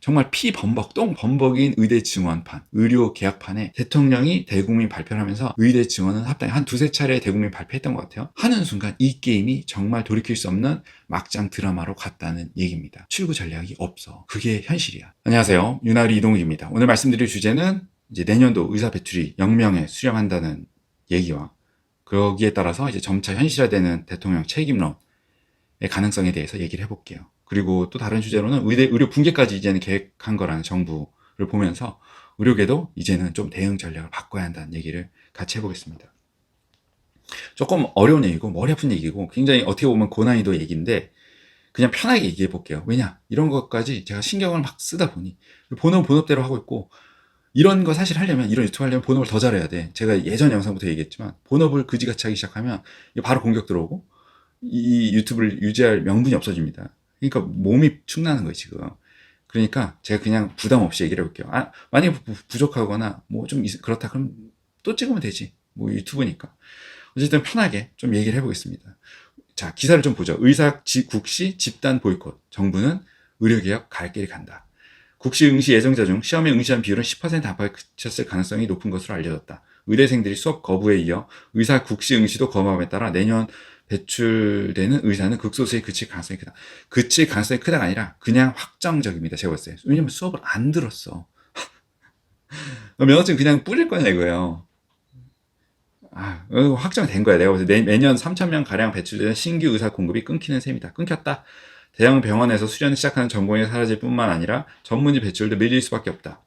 정말 피 범벅, 똥 범벅인 의대 증원판, 의료 계약판에 대통령이 대국민 발표를 하면서 의대 증원은 합당히 한 두세 차례 대국민 발표했던 것 같아요. 하는 순간 이 게임이 정말 돌이킬 수 없는 막장 드라마로 갔다는 얘기입니다. 출구 전략이 없어. 그게 현실이야. 안녕하세요. 윤하리 이동욱입니다. 오늘 말씀드릴 주제는 이제 내년도 의사 배출이 0명에 수렴한다는 얘기와 거기에 따라서 이제 점차 현실화되는 대통령 책임론의 가능성에 대해서 얘기를 해볼게요. 그리고 또 다른 주제로는 의료 붕괴까지 이제는 계획한 거라는 정부를 보면서 의료계도 이제는 좀 대응 전략을 바꿔야 한다는 얘기를 같이 해보겠습니다. 조금 어려운 얘기고 머리 아픈 얘기고 굉장히 어떻게 보면 고난이도 얘기인데 그냥 편하게 얘기해 볼게요. 왜냐? 이런 것까지 제가 신경을 막 쓰다 보니 본업은 본업대로 하고 있고 이런 거 사실 하려면 이런 유튜브 하려면 본업을 더 잘해야 돼. 제가 예전 영상부터 얘기했지만 본업을 그지같이 하기 시작하면 바로 공격 들어오고 이 유튜브를 유지할 명분이 없어집니다. 그러니까 몸이 축나는 거예요, 지금. 그러니까 제가 그냥 부담 없이 얘기를 해볼게요. 만약에 부족하거나 뭐 좀 그렇다 그럼 또 찍으면 되지. 뭐 유튜브니까. 어쨌든 편하게 좀 얘기를 해보겠습니다. 자, 기사를 좀 보죠. 의사 국시 집단 보이콧. 정부는 의료개혁 갈 길이 간다. 국시 응시 예정자 중 시험에 응시한 비율은 10% 안팎에 그쳤을 가능성이 높은 것으로 알려졌다. 의대생들이 수업 거부에 이어 의사 국시 응시도 거부함에 따라 내년 배출되는 의사는 극소수에 그칠 가능성이 크다. 그칠 가능성이 크다가 아니라 그냥 확정적입니다. 제가 봤을 때. 왜냐면 수업을 안 들었어. 면허증 그냥 뿌릴 거냐 이거예요. 확정된 거야. 내가 봤을 때 매년 3,000명 가량 배출되는 신규 의사 공급이 끊기는 셈이다. 끊겼다. 대형 병원에서 수련을 시작하는 전공이 사라질 뿐만 아니라 전문의 배출도 밀릴 수밖에 없다.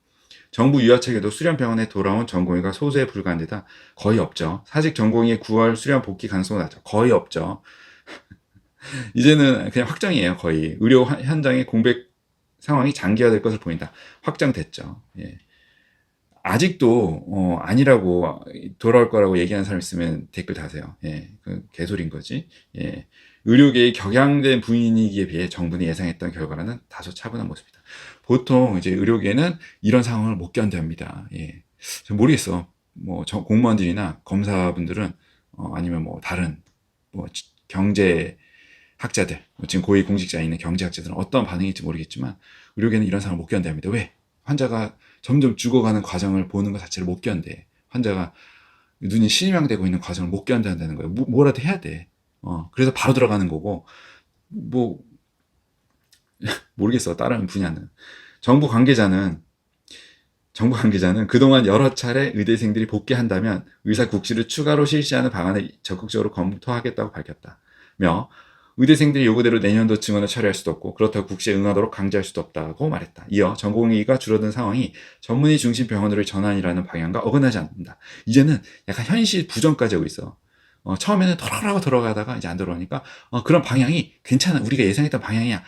정부 유아책에도 수련 병원에 돌아온 전공의가 소수에 불과한데다 거의 없죠. 사직 전공의 9월 수련 복귀 가능성은 낮죠. 거의 없죠. 이제는 그냥 확정이에요. 거의 의료 현장의 공백 상황이 장기화될 것을 보인다. 확정됐죠. 예. 아직도 아니라고 돌아올 거라고 얘기하는 사람 있으면 댓글 다세요. 예, 그 개소리인 거지. 예, 의료계의 격양된 분위기에 비해 정부는 예상했던 결과라는 다소 차분한 모습이다. 보통 이제 의료계는 이런 상황을 못 견뎌합니다. 예, 전 모르겠어. 뭐 공무원들이나 검사분들은 아니면 뭐 다른 뭐 경제 학자들, 지금 고위 공직자에 있는 경제학자들은 어떤 반응일지 모르겠지만 의료계는 이런 상황을 못 견뎌합니다. 왜? 환자가 점점 죽어가는 과정을 보는 것 자체를 못 견뎌. 환자가 눈이 실명되고 있는 과정을 못 견뎌한다는 거예요. 뭐라도 해야 돼. 그래서 바로 들어가는 거고, 뭐, 모르겠어. 다른 분야는. 정부 관계자는 그동안 여러 차례 의대생들이 복귀한다면 의사 국시를 추가로 실시하는 방안을 적극적으로 검토하겠다고 밝혔다며 의대생들이 요구대로 내년도 증원을 처리할 수도 없고 그렇다고 국시에 응하도록 강제할 수도 없다고 말했다. 이어 전공의가 줄어든 상황이 전문의 중심 병원으로 전환이라는 방향과 어긋나지 않는다. 이제는 약간 현실 부정까지 하고 있어. 처음에는 덜덜하고 들어가다가 이제 안 들어오니까 그런 방향이 괜찮아. 우리가 예상했던 방향이야.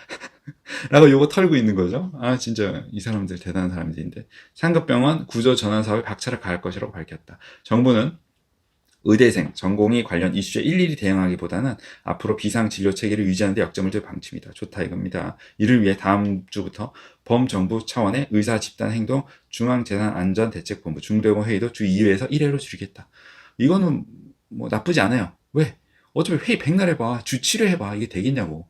라고 요거 털고 있는 거죠. 진짜 이 사람들 대단한 사람들인데. 상급병원 구조 전환 사업에 박차를 가할 것이라고 밝혔다. 정부는 의대생, 전공의 관련 이슈에 일일이 대응하기보다는 앞으로 비상 진료 체계를 유지하는 데 역점을 둘 방침이다. 좋다 이겁니다. 이를 위해 다음 주부터 범정부 차원의 의사 집단 행동 중앙재난안전대책본부 중대본 회의도 주 2회에서 1회로 줄이겠다. 이거는 뭐 나쁘지 않아요. 왜? 어차피 회의 백날 해봐. 주 7회 해봐. 이게 되겠냐고.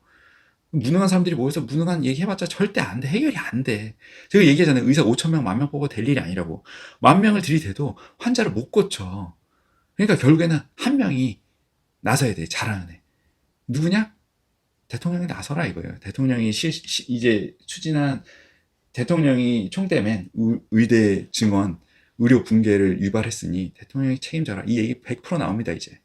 무능한 사람들이 모여서 무능한 얘기 해봤자 절대 안 돼. 해결이 안 돼. 제가 얘기하잖아요. 의사 5,000명, 10,000명 뽑아도 될 일이 아니라고. 10,000명을 들이대도 환자를 못 고쳐. 그러니까 결국에는 한 명이 나서야 돼. 잘하는 애. 누구냐? 대통령이 나서라 이거예요. 대통령이 이제 추진한 대통령이 총대맨 의대 증원 의료 붕괴를 유발했으니 대통령이 책임져라. 이 얘기 100% 나옵니다 이제.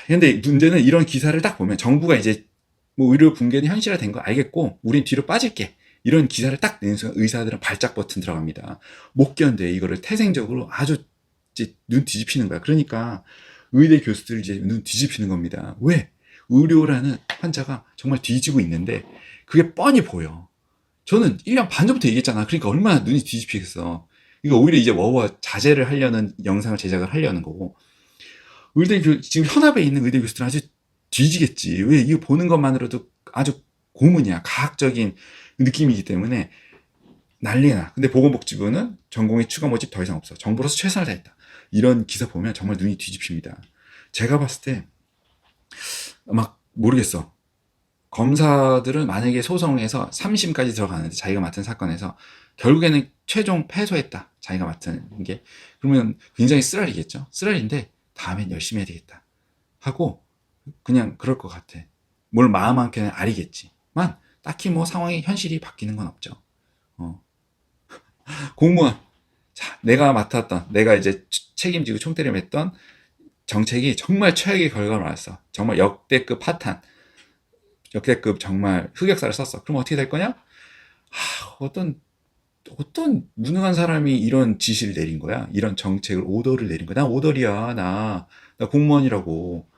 근데 문제는 이런 기사를 딱 보면 정부가 이제 뭐 의료 붕괴는 현실화된 거 알겠고 우린 뒤로 빠질게. 이런 기사를 딱 내는 순간 의사들은 발작 버튼 들어갑니다. 못 견뎌. 이거를 태생적으로 아주 이제 눈 뒤집히는 거야. 그러니까 의대 교수들 이제 눈 뒤집히는 겁니다. 왜? 의료라는 환자가 정말 뒤지고 있는데 그게 뻔히 보여. 저는 1년 반 전부터 얘기했잖아. 그러니까 얼마나 눈이 뒤집히겠어. 이거 오히려 이제 워워 자제를 하려는 영상을 제작을 하려는 거고. 지금 현업에 있는 의대 교수들은 아주 뒤지겠지. 왜? 이거 보는 것만으로도 아주 고문이야. 과학적인 느낌이기 때문에 난리나. 근데 보건복지부는 전공의 추가 모집 더 이상 없어. 정부로서 최선을 다했다. 이런 기사 보면 정말 눈이 뒤집힙니다. 제가 봤을 때 막 모르겠어. 검사들은 만약에 소송해서 3심까지 들어가는데 자기가 맡은 사건에서 결국에는 최종 패소했다. 자기가 맡은 게. 그러면 굉장히 쓰라리겠죠. 쓰라리인데 다음엔 열심히 해야 되겠다. 하고 그냥 그럴 것 같아. 뭘 마음 한켠에 아리겠지만 딱히 뭐 상황이 현실이 바뀌는 건 없죠. 공무원. 자, 내가 이제 책임지고 총대를 맸던 정책이 정말 최악의 결과를 낳았어. 정말 역대급 파탄. 역대급 정말 흑역사를 썼어. 그럼 어떻게 될 거냐? 어떤 무능한 사람이 이런 지시를 내린 거야? 이런 정책을, 오더를 내린 거야? 난 오더리야. 나 공무원이라고.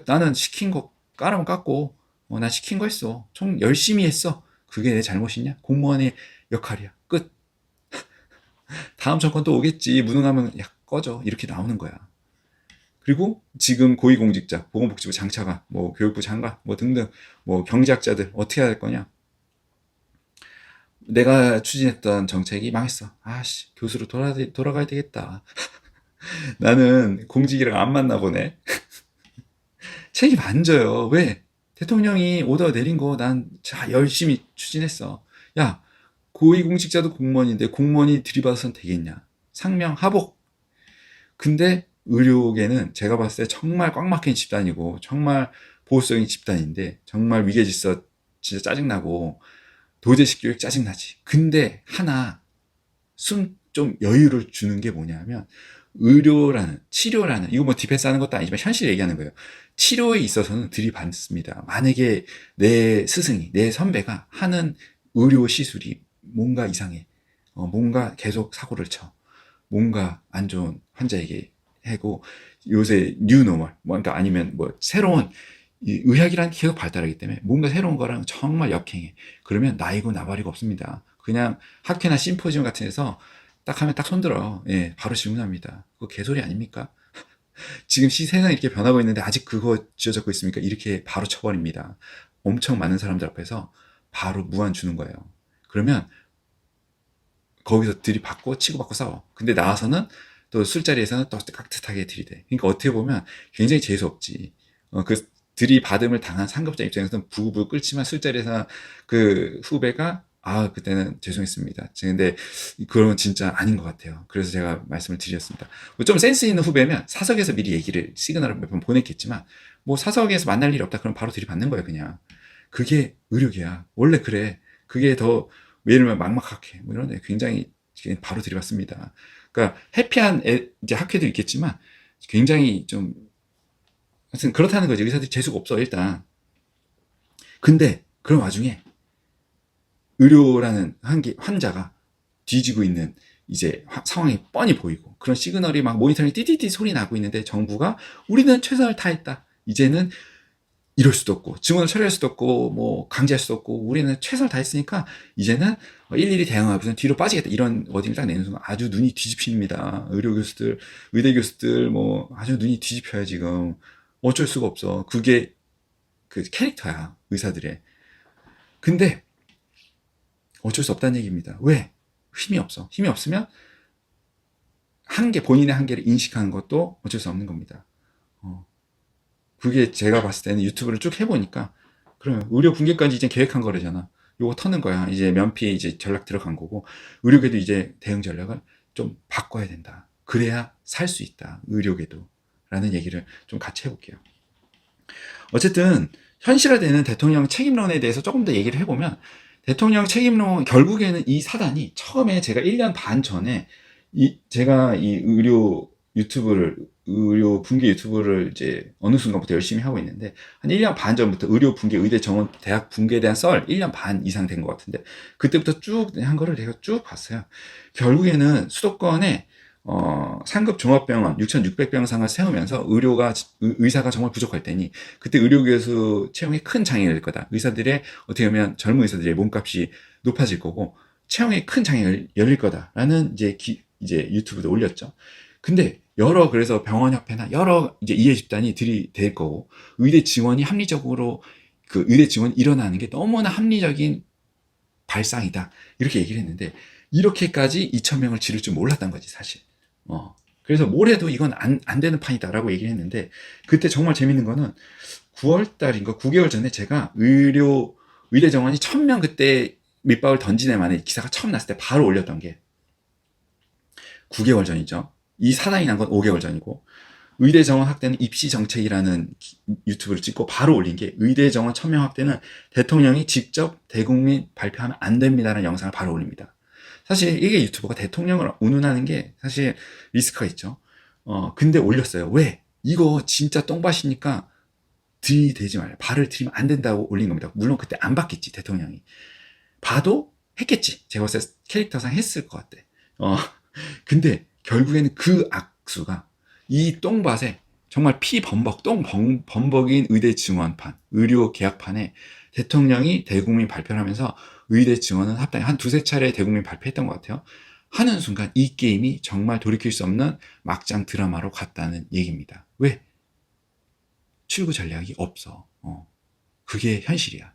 나는 시킨 거 까라면 깠고, 난 시킨 거 했어. 열심히 했어. 그게 내 잘못이냐? 공무원의 역할이야. 끝. 다음 정권 또 오겠지. 무능하면 야, 꺼져. 이렇게 나오는 거야. 그리고 지금 고위공직자, 보건복지부 장차관, 뭐 교육부 장관, 뭐 등등, 뭐 경제학자들 어떻게 해야 될 거냐? 내가 추진했던 정책이 망했어. 아씨, 교수로 돌아가야 되겠다. 나는 공직이랑 안 맞나 보네. 책임 안 져요. 왜? 대통령이 오더 내린 거 난 열심히 추진했어. 야, 고위공직자도 공무원인데 공무원이 들이받아선 되겠냐? 상명하복. 근데 의료계는 제가 봤을 때 정말 꽉 막힌 집단이고 정말 보수적인 집단인데 정말 위계질서 진짜 짜증나고 도제식 교육 짜증나지. 근데 하나 좀 여유를 주는 게 뭐냐면 의료라는, 치료라는, 이거 뭐 디펜스 하는 것도 아니지만 현실 얘기하는 거예요. 치료에 있어서는 들이받습니다. 만약에 내 스승이, 내 선배가 하는 의료 시술이 뭔가 이상해. 뭔가 계속 사고를 쳐. 뭔가 안 좋은 환자에게 하고, 요새 뉴노멀, 그러니까 아니면 뭐 새로운 이 의학이란 계속 발달하기 때문에 뭔가 새로운 거랑 정말 역행해. 그러면 나이고 나발이고 없습니다. 그냥 학회나 심포지엄 같은 데서 딱 하면 딱 손들어. 예, 바로 질문합니다. 그거 개소리 아닙니까? 지금 세상이 이렇게 변하고 있는데 아직 그거 쥐어잡고 있습니까? 이렇게 바로 쳐버립니다. 엄청 많은 사람들 앞에서 바로 무한 주는 거예요. 그러면 거기서 들이받고 치고받고 싸워. 근데 나와서는 또 술자리에서는 또 깍듯하게 들이대. 그러니까 어떻게 보면 굉장히 재수없지. 그 들이받음을 당한 상급자 입장에서는 부부부 끓지만 술자리에서 그 후배가 그때는 죄송했습니다. 근데 그건 진짜 아닌 것 같아요. 그래서 제가 말씀을 드렸습니다. 좀 센스 있는 후배면 사석에서 미리 시그널을 몇 번 보냈겠지만 뭐 사석에서 만날 일이 없다 그럼 바로 들이받는 거예요, 그냥. 그게 의료계야. 원래 그래. 그게 더 예를 들면 막막하게 뭐 이런 데 굉장히 바로 들이받습니다. 그러니까 해피한 이제 학회도 있겠지만 굉장히 좀 하여튼 그렇다는 거지. 의사들이 재수가 없어 일단. 근데 그런 와중에 의료라는 환자가 뒤지고 있는 이제 상황이 뻔히 보이고 그런 시그널이 막 모니터링 띠띠띠 소리 나고 있는데 정부가 우리는 최선을 다했다. 이제는 이럴 수도 없고 증언을 처리할 수도 없고 뭐 강제할 수도 없고 우리는 최선을 다했으니까 이제는 일일이 대응하고서 뒤로 빠지겠다 이런 워딩을 딱 내는 순간 아주 눈이 뒤집힙니다. 의료 교수들, 의대 교수들 뭐 아주 눈이 뒤집혀요 지금. 어쩔 수가 없어. 그게 그 캐릭터야 의사들의. 근데 어쩔 수 없다는 얘기입니다. 왜? 힘이 없어. 힘이 없으면 본인의 한계를 인식하는 것도 어쩔 수 없는 겁니다. 그게 제가 봤을 때는 유튜브를 쭉 해보니까 그러면 의료 붕괴까지 이제 계획한 거래잖아. 요거 터는 거야. 이제 면피에 이제 전략 들어간 거고 의료계도 이제 대응 전략을 좀 바꿔야 된다. 그래야 살 수 있다. 의료계도. 라는 얘기를 좀 같이 해볼게요. 어쨌든 현실화되는 대통령 책임론에 대해서 조금 더 얘기를 해보면 대통령 책임론 결국에는 이 사단이 처음에 제가 1년 반 전에 제가 이 의료 붕괴 유튜브를 이제 어느 순간부터 열심히 하고 있는데 한 1년 반 전부터 의료 붕괴 의대 정원 대학 붕괴에 대한 썰 1년 반 이상 된 것 같은데 그때부터 쭉 한 거를 제가 쭉 봤어요. 결국에는 수도권에 상급 종합병원 6,600병상을 세우면서 의사가 정말 부족할 때니 그때 의료교수 채용에 큰 장애가 될 거다. 의사들의 어떻게 보면 젊은 의사들의 몸값이 높아질 거고 채용에 큰 장애가 열릴 거다라는 이제 유튜브도 올렸죠. 근데 그래서 병원협회나 여러 이제 이해 집단이 들이댈 거고 의대 지원이 합리적으로 의대 지원이 일어나는 게 너무나 합리적인 발상이다. 이렇게 얘기를 했는데 이렇게까지 2,000명을 지를 줄 몰랐던 거지 사실. 그래서 뭘 해도 이건 안 되는 판이다라고 얘기를 했는데 그때 정말 재밌는 거는 9월달인가 9개월 전에 제가 의대 정원이 1000명 그때 밑밥을 던지네 만에 기사가 처음 났을 때 바로 올렸던 게 9개월 전이죠. 이 사단이 난 건 5개월 전이고, 의대 정원 확대는 입시 정책이라는 유튜브를 찍고 바로 올린 게, 의대 정원 1000명 확대는 대통령이 직접 대국민 발표하면 안 됩니다라는 영상을 바로 올립니다. 사실 이게 유튜버가 대통령을 운운하는 게 사실 리스크가 있죠. 근데 올렸어요. 왜? 이거 진짜 똥밭이니까 들이대지 말아요. 발을 들이면 안 된다고 올린 겁니다. 물론 그때 안 봤겠지, 대통령이. 봐도 했겠지. 제가 봤을 때 캐릭터상 했을 것 같아. 근데 결국에는 그 악수가 이 똥밭에 정말 똥범벅인 의대 증원판, 의료 계약판에 대통령이 대국민 발표를 하면서 의대 증원은 합당히 한 두세 차례 대국민 발표했던 것 같아요. 하는 순간 이 게임이 정말 돌이킬 수 없는 막장 드라마로 갔다는 얘기입니다. 왜? 출구 전략이 없어. 그게 현실이야.